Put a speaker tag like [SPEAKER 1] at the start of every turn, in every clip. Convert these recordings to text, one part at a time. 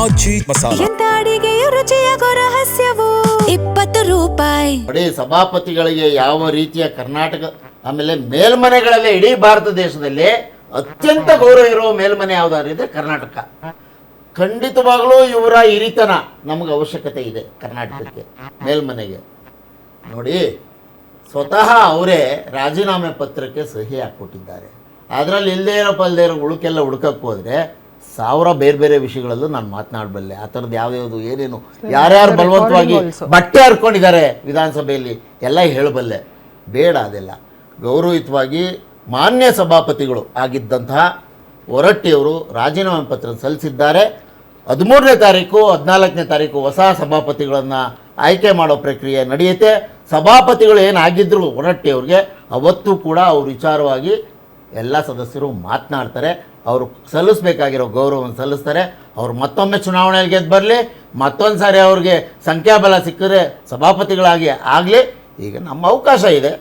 [SPEAKER 1] ಆಚಿ ಮಸಾಲ.
[SPEAKER 2] ಎಂತ ಅಡಿಗೆಯ ರುಚಿಯಾಗೋ ರಹಸ್ಯವು 20 ರೂಪಾಯಿ.
[SPEAKER 3] ನೋಡಿ, ಸಭಾಪತಿಗಳಿಗೆ ಯಾವ ರೀತಿಯ ಕರ್ನಾಟಕ ಆಮೇಲೆ ಮೇಲ್ಮನೆಗಳಲ್ಲಿ ಇಡೀ ಭಾರತ ದೇಶದಲ್ಲಿ ಅತ್ಯಂತ ಗೌರವ ಇರುವ ಮೇಲ್ಮನೆ ಯಾವುದಾದ್ರು ಇದ್ರೆ ಕರ್ನಾಟಕ. ಖಂಡಿತವಾಗಲೂ ಇವರ ಹಿರಿತನ ನಮಗೆ ಅವಶ್ಯಕತೆ ಇದೆ ಕರ್ನಾಟಕಕ್ಕೆ ಮೇಲ್ಮನೆಗೆ. ನೋಡಿ, ಸ್ವತಃ ಅವರೇ ರಾಜೀನಾಮೆ ಪತ್ರಕ್ಕೆ ಸಹಿ ಹಾಕ್ಕೊಟ್ಟಿದ್ದಾರೆ. ಅದರಲ್ಲಿ ಇಲ್ಲದೇ ಇರೋ ಪಲ್ದೇ ಇರೋ ಉಳುಕೆಲ್ಲ ಹುಡುಕಕ್ಕೆ ಹೋದರೆ ಸಾವಿರ ಬೇರೆ ಬೇರೆ ವಿಷಯಗಳಲ್ಲೂ ನಾನು ಮಾತನಾಡಬಲ್ಲೆ. ಆ ಥರದ್ದು ಯಾವ್ಯಾವುದು ಏನೇನು ಯಾರ್ಯಾರು ಬಲವಂತವಾಗಿ ಬಟ್ಟೆ ಹರ್ಕೊಂಡಿದ್ದಾರೆ ವಿಧಾನಸಭೆಯಲ್ಲಿ ಎಲ್ಲ ಹೇಳಬಲ್ಲೆ. ಬೇಡ, ಅದೆಲ್ಲ ಗೌರವಯುತವಾಗಿ ಮಾನ್ಯ ಸಭಾಪತಿಗಳು ಆಗಿದ್ದಂತಹ ಹೊರಟ್ಟಿಯವರು ರಾಜೀನಾಮೆ ಪತ್ರ ಸಲ್ಲಿಸಿದ್ದಾರೆ. 13ನೇ ತಾರೀಕು 14ನೇ ತಾರೀಕು ಹೊಸ ಸಭಾಪತಿಗಳನ್ನು ಆಯ್ಕೆ ಮಾಡೋ ಪ್ರಕ್ರಿಯೆ ನಡೆಯುತ್ತೆ. ಸಭಾಪತಿಗಳು ಏನಾಗಿದ್ದರು ಹೊರಟ್ಟಿಯವ್ರಿಗೆ ಅವತ್ತು ಕೂಡ ಅವ್ರ ವಿಚಾರವಾಗಿ ಎಲ್ಲ ಸದಸ್ಯರು ಮಾತನಾಡ್ತಾರೆ. ಅವರು ಸಲ್ಲಿಸಬೇಕಾಗಿರೋ ಗೌರವವನ್ನು ಸಲ್ಲಿಸ್ತಾರೆ. ಅವರು ಮತ್ತೊಮ್ಮೆ ಚುನಾವಣೆಯಲ್ಲಿ ಗೆದ್ದು ಬರಲಿ, ಮತ್ತೊಂದು ಸಾರಿ ಅವ್ರಿಗೆ ಸಂಖ್ಯಾಬಲ ಸಿಕ್ಕಿದ್ರೆ ಸಭಾಪತಿಗಳಾಗಿ ಆಗಲಿ. ಈಗ ನಮ್ಮ ಅವಕಾಶ ಇದೆ.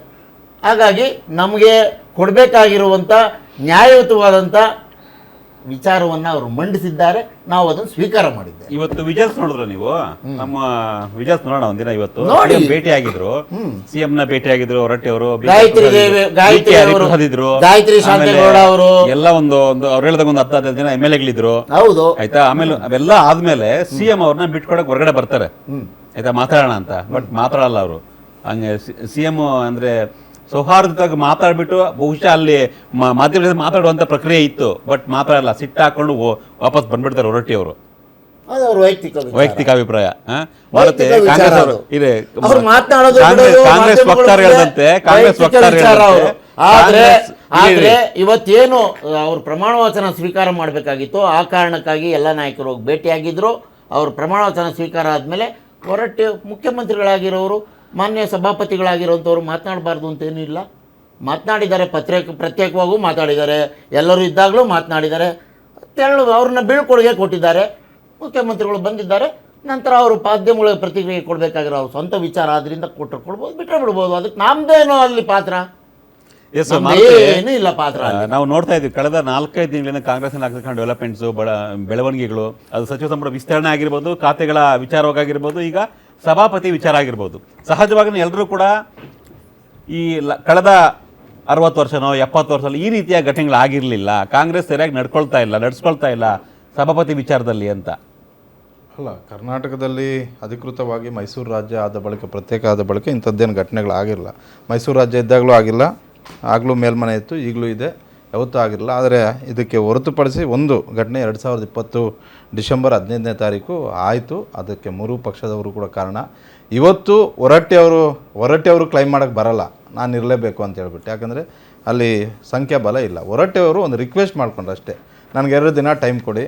[SPEAKER 3] ಹಾಗಾಗಿ ನಮಗೆ ಕೊಡಬೇಕಾಗಿರುವಂಥ ನ್ಯಾಯಯುತವಾದಂಥ ವಿಚಾರವನ್ನು ಅವರು ಮಂಡಿಸಿದ್ದಾರೆ. ನಾವು ಅದನ್ನು ಸ್ವೀಕಾರ ಮಾಡಿದ್ದೇವೆ.
[SPEAKER 4] ಇವತ್ತು ವಿಜಯಸ್ ನೋಡಿದ್ರು ನೀವು? ನಮ್ಮ ವಿಜಯಸ್ ನೋಡೋಣ ಒಂದಿನ. ಇವತ್ತು ಭೇಟಿ ಆಗಿದ್ರು, ಸಿಎಂ ನ ಭೇಟಿ ಆಗಿದ್ರು ಹೊರಟ್ಟಿ ಅವರು,
[SPEAKER 3] ಗಾಯತ್ರಿ ಶಾಂತೇಗೌಡ ಅವರು
[SPEAKER 4] ಎಲ್ಲ ಒಂದು ಅವ್ರು ಹೇಳಿದಾಗ ಒಂದು 10-15 ದಿನ MLA ಗಳಿದ್ರು.
[SPEAKER 3] ಹೌದು, ಆಯ್ತಾ.
[SPEAKER 4] ಆಮೇಲೆ ಅವೆಲ್ಲ ಆದ್ಮೇಲೆ ಸಿಎಂ ಅವ್ರನ್ನ ಬಿಟ್ಕೊಡಕ್ ಹೊರಗಡೆ ಬರ್ತಾರೆ, ಆಯ್ತಾ, ಮಾತಾಡೋಣ ಅಂತ. ಬಟ್ ಮಾತಾಡಲ್ಲ ಅವರು. ಹಂಗೆ ಸಿಎಂ ಅಂದ್ರೆ ಸೌಹಾರ್ದವಾಗಿ ಮಾತಾಡ್ಬಿಟ್ಟು ಬಹುಶಃ ಅಲ್ಲಿ ಮಾಧ್ಯಮದಲ್ಲಿ ಮಾತಾಡುವಂತ ಪ್ರಕ್ರಿಯೆ ಇತ್ತು. ಬಟ್ ಮಾತಾಡಲ್ಲ, ಸಿಟ್ಟು ಹಾಕೊಂಡು ವಾಪಸ್ ಬಂದ್ಬಿಡ್ತಾರೆ ಹೊರಟ್ಟಿ ಅವರು. ವೈಯಕ್ತಿಕ ಅಭಿಪ್ರಾಯ. ಕಾಂಗ್ರೆಸ್ ವಕ್ತಾರ ಹೇಳಿದಂತೆ
[SPEAKER 3] ಆದ್ರೆ ಇವತ್ತೇನು ಅವ್ರು ಪ್ರಮಾಣ ವಚನ ಸ್ವೀಕಾರ ಮಾಡಬೇಕಾಗಿತ್ತು, ಆ ಕಾರಣಕ್ಕಾಗಿ ಎಲ್ಲ ನಾಯಕರು ಹೋಗಿ ಭೇಟಿಯಾಗಿದ್ರು. ಅವ್ರ ಪ್ರಮಾಣ ವಚನ ಸ್ವೀಕಾರ ಆದಮೇಲೆ ಹೊರಟ್ಟಿ ಮುಖ್ಯಮಂತ್ರಿಗಳಾಗಿರೋರು, ಮಾನ್ಯ ಸಭಾಪತಿಗಳಾಗಿರೋಂಥವ್ರು ಮಾತನಾಡಬಾರ್ದು ಅಂತೇನಿಲ್ಲ. ಮಾತನಾಡಿದ್ದಾರೆ, ಪ್ರತ್ಯೇಕವಾಗೂ ಮಾತಾಡಿದ್ದಾರೆ, ಎಲ್ಲರೂ ಇದ್ದಾಗಲೂ ಮಾತನಾಡಿದ್ದಾರೆ. ಅವ್ರನ್ನ ಬೀಳ್ಕೊಡುಗೆ ಕೊಟ್ಟಿದ್ದಾರೆ. ಮುಖ್ಯಮಂತ್ರಿಗಳು ಬಂದಿದ್ದಾರೆ, ನಂತರ ಅವರು ಮಾಧ್ಯಮಗಳಿಗೆ ಪ್ರತಿಕ್ರಿಯೆ ಕೊಡಬೇಕಾಗಿರೋ ಅವ್ರ ಸ್ವಂತ ವಿಚಾರ ಆದ್ದರಿಂದ ಕೊಟ್ಟರು ಕೊಡ್ಬೋದು, ಬಿಟ್ಟರೆ ಬಿಡ್ಬೋದು. ಅದಕ್ಕೆ ನಮ್ದೇನೋ ಅಲ್ಲಿ ಪಾತ್ರ ಏನೂ ಇಲ್ಲ. ಪಾತ್ರ
[SPEAKER 4] ನಾವು ನೋಡ್ತಾ ಇದ್ವಿ ಕಳೆದ 4-5 ದಿನಗಳಿಂದ ಕಾಂಗ್ರೆಸ್ನ ಆಗ್ತಕ್ಕಂಥ ಡೆವಲಪ್ಮೆಂಟ್ಸ್, ಬೆಳವಣಿಗೆಗಳು, ಅದು ಸಚಿವ ಸಂಪುಟ ವಿಸ್ತರಣೆ ಆಗಿರ್ಬೋದು, ಖಾತೆಗಳ ವಿಚಾರವಾಗಿರ್ಬೋದು, ಈಗ ಸಭಾಪತಿ ವಿಚಾರ ಆಗಿರ್ಬೋದು. ಸಹಜವಾಗಿ ಎಲ್ಲರೂ ಕೂಡ ಈ ಕಳೆದ 60 ವರ್ಷನೋ 70 ವರ್ಷ ಈ ರೀತಿಯ ಘಟನೆಗಳಾಗಿರಲಿಲ್ಲ. ಕಾಂಗ್ರೆಸ್ ಸರಿಯಾಗಿ ನಡ್ಸ್ಕೊಳ್ತಾ ಇಲ್ಲ ಸಭಾಪತಿ ವಿಚಾರದಲ್ಲಿ ಅಂತ.
[SPEAKER 5] ಅಲ್ಲ, ಕರ್ನಾಟಕದಲ್ಲಿ ಅಧಿಕೃತವಾಗಿ ಮೈಸೂರು ರಾಜ್ಯ ಆದ ಬಳಿಕ, ಪ್ರತ್ಯೇಕ ಆದ ಬಳಿಕ ಇಂಥದ್ದೇನು ಘಟನೆಗಳಾಗಿರಲ್ಲ. ಮೈಸೂರು ರಾಜ್ಯ ಇದ್ದಾಗಲೂ ಆಗಿಲ್ಲ, ಆಗಲೂ ಮೇಲ್ಮನೆ ಇತ್ತು, ಈಗಲೂ ಇದೆ, ಯಾವತ್ತೂ ಆಗಿರಲಿಲ್ಲ. ಆದರೆ ಇದಕ್ಕೆ ಹೊರತುಪಡಿಸಿ ಒಂದು ಘಟನೆ 2020 ಡಿಸೆಂಬರ್ 15ನೇ ತಾರೀಕು ಆಯಿತು. ಅದಕ್ಕೆ 3 ಪಕ್ಷದವರು ಕೂಡ ಕಾರಣ. ಇವತ್ತು ಹೊರಟ್ಟಿಯವರು ಕ್ಲೈಮ್ ಮಾಡೋಕ್ಕೆ ಬರಲ್ಲ, ನಾನು ಇರಲೇಬೇಕು ಅಂತ ಹೇಳ್ಬಿಟ್ಟು. ಯಾಕಂದರೆ ಅಲ್ಲಿ ಸಂಖ್ಯಾಬಲ ಇಲ್ಲ. ಹೊರಟ್ಟಿಯವರು ಒಂದು ರಿಕ್ವೆಸ್ಟ್ ಮಾಡ್ಕೊಂಡ್ರು ಅಷ್ಟೇ, ನನಗೆ 2 ದಿನ ಟೈಮ್ ಕೊಡಿ,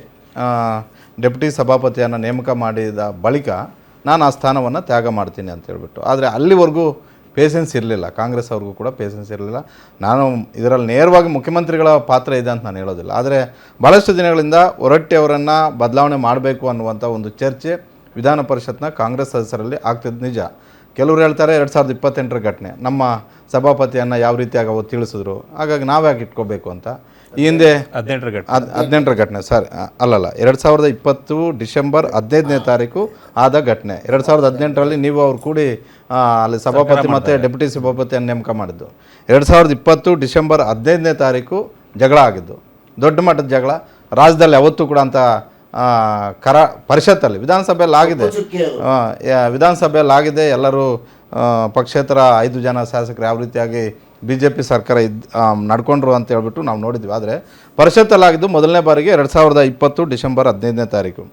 [SPEAKER 5] ಡೆಪ್ಯೂಟಿ ಸಭಾಪತಿಯನ್ನು ನೇಮಕ ಮಾಡಿದ ಬಳಿಕ ನಾನು ಆ ಸ್ಥಾನವನ್ನು ತ್ಯಾಗ ಮಾಡ್ತೀನಿ ಅಂತ ಹೇಳ್ಬಿಟ್ಟು. ಆದರೆ ಅಲ್ಲಿವರೆಗೂ ಪೇಷನ್ಸ್ ಇರಲಿಲ್ಲ, ಕಾಂಗ್ರೆಸ್ ಅವ್ರಿಗೂ ಕೂಡ ಪೇಷನ್ಸ್ ಇರಲಿಲ್ಲ. ನಾನು ಇದರಲ್ಲಿ ನೇರವಾಗಿ ಮುಖ್ಯಮಂತ್ರಿಗಳ ಪಾತ್ರ ಇದೆ ಅಂತ ನಾನು ಹೇಳೋದಿಲ್ಲ. ಆದರೆ ಭಾಳಷ್ಟು ದಿನಗಳಿಂದ ಹೊರಟ್ಟಿಯವರನ್ನು ಬದಲಾವಣೆ ಮಾಡಬೇಕು ಅನ್ನುವಂಥ ಒಂದು ಚರ್ಚೆ ವಿಧಾನ ಪರಿಷತ್ನ ಕಾಂಗ್ರೆಸ್ ಸದಸ್ಯರಲ್ಲಿ ಆಗ್ತಿದ್ದು ನಿಜ. ಕೆಲವರು ಹೇಳ್ತಾರೆ 2028ರ ಘಟನೆ, ನಮ್ಮ ಸಭಾಪತಿಯನ್ನು ಯಾವ ರೀತಿಯಾಗಿ ಅವರು ತಿಳಿಸಿದ್ರು, ಹಾಗಾಗಿ ನಾವು ಯಾಕೆ ಇಟ್ಕೋಬೇಕು ಅಂತ. ಈ ಹಿಂದೆ 18ರ ಘಟನೆ ಸರ್, ಅಲ್ಲಲ್ಲ, 2020 ಡಿಸೆಂಬರ್ 15ನೇ ತಾರೀಕು ಆದ ಘಟನೆ. 2018ರಲ್ಲಿ ನೀವು ಅವ್ರು ಕೂಡಿ ಅಲ್ಲಿ ಸಭಾಪತಿ ಮತ್ತು ಡೆಪ್ಯೂಟಿ ಸಭಾಪತಿಯನ್ನು ನೇಮಕ ಮಾಡಿದ್ದು. 2020 ಡಿಸೆಂಬರ್ 15ನೇ ತಾರೀಕು ಜಗಳ ಆಗಿದ್ದು, ದೊಡ್ಡ ಮಟ್ಟದ ಜಗಳ. ರಾಜ್ಯದಲ್ಲಿ ಯಾವತ್ತೂ ಕೂಡ ಅಂತ ಪರಿಷತ್ತಲ್ಲಿ ವಿಧಾನಸಭೆಯಲ್ಲಿ ಆಗಿದೆ. ಎಲ್ಲರೂ ಪಕ್ಷೇತರ 5 ಜನ ಶಾಸಕರು ಯಾವ ರೀತಿಯಾಗಿ BJP ಸರ್ಕಾರ ನಡ್ಕೊಂಡ್ರು ಅಂತ ಹೇಳ್ಬಿಟ್ಟು ನಾವು ನೋಡಿದ್ವಿ. ಆದರೆ ಪರಿಷತ್ತಲ್ಲಾಗಿದ್ದು ಮೊದಲನೇ ಬಾರಿಗೆ 2020 ಡಿಸೆಂಬರ್ 15ನೇ ತಾರೀಕು.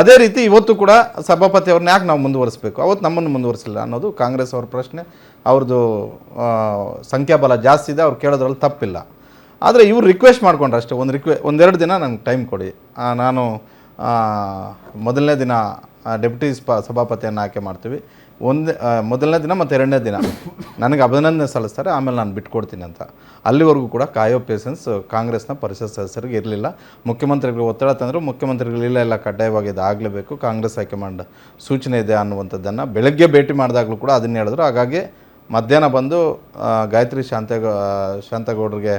[SPEAKER 5] ಅದೇ ರೀತಿ ಇವತ್ತು ಕೂಡ ಸಭಾಪತಿ ಅವ್ರನ್ನ ಯಾಕೆ ನಾವು ಮುಂದುವರಿಸಬೇಕು, ಅವತ್ತು ನಮ್ಮನ್ನು ಮುಂದುವರಿಸಿಲ್ಲ ಅನ್ನೋದು ಕಾಂಗ್ರೆಸ್ ಅವ್ರ ಪ್ರಶ್ನೆ. ಅವ್ರದ್ದು ಸಂಖ್ಯಾಬಲ ಜಾಸ್ತಿ ಇದೆ, ಅವ್ರು ಕೇಳೋದ್ರಲ್ಲಿ ತಪ್ಪಿಲ್ಲ. ಆದರೆ ಇವ್ರು ರಿಕ್ವೆಸ್ಟ್ ಮಾಡ್ಕೊಂಡ್ರೆ ಅಷ್ಟೇ, ಒಂದೆರಡು ದಿನ ನನಗೆ ಟೈಮ್ ಕೊಡಿ, ನಾನು ಮೊದಲನೇ ದಿನ ಡೆಪ್ಯೂಟಿ ಸಭಾಪತಿಯನ್ನು ಆಯ್ಕೆ ಮಾಡ್ತೀವಿ, ಮೊದಲನೇ ದಿನ ಮತ್ತು 2ನೇ ದಿನ ನನಗೆ ಅಭಿನಂದನೆ ಸಲ್ಲಿಸ್ತಾರೆ, ಆಮೇಲೆ ನಾನು ಬಿಟ್ಕೊಡ್ತೀನಿ ಅಂತ. ಅಲ್ಲಿವರೆಗೂ ಕೂಡ ಕಾಯೋ ಪೇಷನ್ಸ್ ಕಾಂಗ್ರೆಸ್ನ ಪರಿಷತ್ ಸದಸ್ಯರಿಗೆ ಇರಲಿಲ್ಲ. ಮುಖ್ಯಮಂತ್ರಿಗಳು ಒತ್ತಡ ತಂದರು, ಮುಖ್ಯಮಂತ್ರಿಗಳು ಇಲ್ಲ ಕಡ್ಡಾಯವಾಗಿ ಇದು ಆಗಲೇಬೇಕು, ಕಾಂಗ್ರೆಸ್ ಹೈಕಮಾಂಡ್ ಸೂಚನೆ ಇದೆ ಅನ್ನುವಂಥದ್ದನ್ನು ಬೆಳಗ್ಗೆ ಭೇಟಿ ಮಾಡಿದಾಗಲೂ ಕೂಡ ಅದನ್ನೇ ಹೇಳಿದ್ರು. ಹಾಗಾಗಿ ಮಧ್ಯಾಹ್ನ ಬಂದು ಗಾಯತ್ರಿ ಶಾಂತಗೌಡರಿಗೆ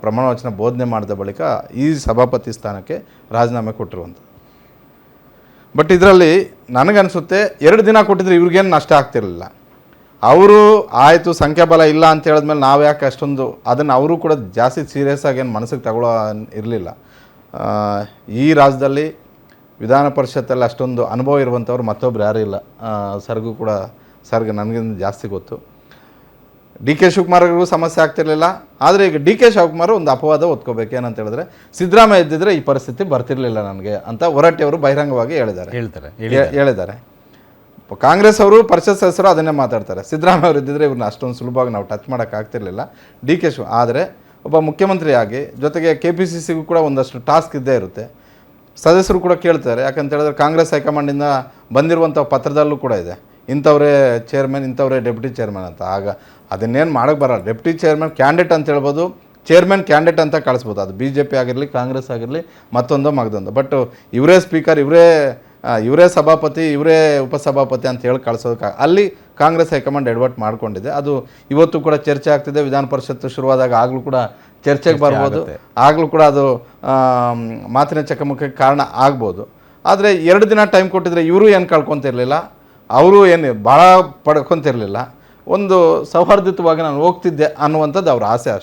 [SPEAKER 5] ಪ್ರಮಾಣ ವಚನ ಬೋಧನೆ ಮಾಡಿದ ಬಳಿಕ ಈ ಸಭಾಪತಿ ಸ್ಥಾನಕ್ಕೆ ರಾಜೀನಾಮೆ ಕೊಟ್ಟಿರುವಂಥದ್ದು. ಬಟ್ ಇದರಲ್ಲಿ ನನಗನ್ಸುತ್ತೆ 2 ದಿನ ಕೊಟ್ಟಿದ್ರೆ ಇವ್ರಿಗೇನು ನಷ್ಟ ಆಗ್ತಿರಲಿಲ್ಲ. ಅವರು ಆಯಿತು ಸಂಖ್ಯಾಬಲ ಇಲ್ಲ ಅಂತ ಹೇಳಿದ್ಮೇಲೆ ನಾವು ಯಾಕೆ ಅಷ್ಟೊಂದು ಅದನ್ನು ಅವರು ಕೂಡ ಜಾಸ್ತಿ ಸೀರಿಯಸ್ ಆಗಿ ಏನು ಮನಸ್ಸಿಗೆ ತಗೊಳ್ಳೋ ಇರಲಿಲ್ಲ. ಈ ರಾಜ್ಯದಲ್ಲಿ ವಿಧಾನ ಪರಿಷತ್ತಲ್ಲಿ ಅಷ್ಟೊಂದು ಅನುಭವ ಇರುವಂಥವ್ರು ಮತ್ತೊಬ್ರು ಯಾರೂ ಇಲ್ಲ. ಸರ್ಗೂ ಕೂಡ ಸರ್ಗೆ ನನಗಿಂತ ಜಾಸ್ತಿ ಗೊತ್ತು. ಡಿ ಕೆ ಶಿವಕುಮಾರ್ಗೂ ಸಮಸ್ಯೆ ಆಗ್ತಿರಲಿಲ್ಲ. ಆದರೆ ಈಗ ಡಿ ಕೆ ಶಿವಕುಮಾರ್ ಒಂದು ಅಪವಾದ ಹೊತ್ಕೋಬೇಕು. ಏನಂತ ಹೇಳಿದ್ರೆ ಸಿದ್ದರಾಮಯ್ಯ ಇದ್ದಿದ್ರೆ ಈ ಪರಿಸ್ಥಿತಿ ಬರ್ತಿರಲಿಲ್ಲ ನನಗೆ ಅಂತ ಹೊರಟ್ಟಿಯವರು ಬಹಿರಂಗವಾಗಿ ಹೇಳಿದ್ದಾರೆ. ಕಾಂಗ್ರೆಸ್ ಅವರು ಪರಿಷತ್ ಸದಸ್ಯರು ಅದನ್ನೇ ಮಾತಾಡ್ತಾರೆ. ಸಿದ್ದರಾಮಯ್ಯ ಅವರು ಇದ್ದಿದ್ರೆ ಇವ್ರನ್ನ ಅಷ್ಟೊಂದು ಸುಲಭವಾಗಿ ನಾವು ಟಚ್ ಮಾಡೋಕ್ಕಾಗ್ತಿರ್ಲಿಲ್ಲ. ಡಿ ಕೆ ಶಿವ ಆದರೆ ಒಬ್ಬ ಮುಖ್ಯಮಂತ್ರಿಯಾಗಿ ಜೊತೆಗೆ KPCCಗೂ ಕೂಡ ಒಂದಷ್ಟು ಟಾಸ್ಕ್ ಇದ್ದೇ ಇರುತ್ತೆ. ಸದಸ್ಯರು ಕೂಡ ಕೇಳ್ತಾರೆ. ಯಾಕಂತ ಹೇಳಿದ್ರೆ ಕಾಂಗ್ರೆಸ್ ಹೈಕಮಾಂಡಿಂದ ಬಂದಿರುವಂಥ ಪತ್ರದಲ್ಲೂ ಕೂಡ ಇದೆ, ಇಂಥವರೇ ಚೇರ್ಮನ್, ಇಂಥವರೇ ಡೆಪ್ಯೂಟಿ ಚೇರ್ಮನ್ ಅಂತ. ಆಗ ಅದನ್ನೇನು ಮಾಡೋಕ್ಕೆ ಬರಲ್ಲ. ಡೆಪ್ಯೂಟಿ ಚೇರ್ಮನ್ ಕ್ಯಾಂಡಿಡೇಟ್ ಅಂತ ಹೇಳ್ಬೋದು, ಚೇರ್ಮನ್ ಕ್ಯಾಂಡಿಡೇಟ್ ಅಂತ ಕಳಿಸ್ಬೋದು. ಅದು BJP ಆಗಿರಲಿ, ಕಾಂಗ್ರೆಸ್ ಆಗಿರಲಿ, ಮತ್ತೊಂದು ಮಗದೊಂದು. ಬಟ್ ಇವರೇ ಸ್ಪೀಕರ್, ಇವರೇ ಸಭಾಪತಿ, ಇವರೇ ಉಪಸಭಾಪತಿ ಅಂತ ಹೇಳಿ ಕಳಿಸೋದಕ್ಕೆ ಅಲ್ಲಿ ಕಾಂಗ್ರೆಸ್ ಹೈಕಮಾಂಡ್ ಎಡವಟ್ಟು ಮಾಡ್ಕೊಂಡಿದೆ. ಅದು ಇವತ್ತು ಕೂಡ ಚರ್ಚೆ ಆಗ್ತಿದೆ. ವಿಧಾನ ಪರಿಷತ್ತು ಶುರುವಾದಾಗ ಆಗಲೂ ಕೂಡ ಚರ್ಚೆಗೆ ಬರ್ಬೋದು, ಆಗಲೂ ಕೂಡ ಅದು ಮಾತಿನ ಚಕಮಕಕ್ಕೆ ಕಾರಣ ಆಗ್ಬೋದು. ಆದರೆ 2 ದಿನ ಟೈಮ್ ಕೊಟ್ಟಿದ್ರೆ ಇವರು ಏನು ಕಳ್ಕೊತಿರ್ಲಿಲ್ಲ, ಅವರು ಏನು ಭಾಳ ಪಡ್ಕೊತಿರ್ಲಿಲ್ಲ. ಒಂದು ಸೌಹಾರ್ದಯುತವಾಗಿ ನಾನು ಹೋಗ್ತಿದ್ದೆ ಅನ್ನುವಂಥದ್ದು ಅವ್ರ ಆಸೆ ಅಷ್ಟೇ.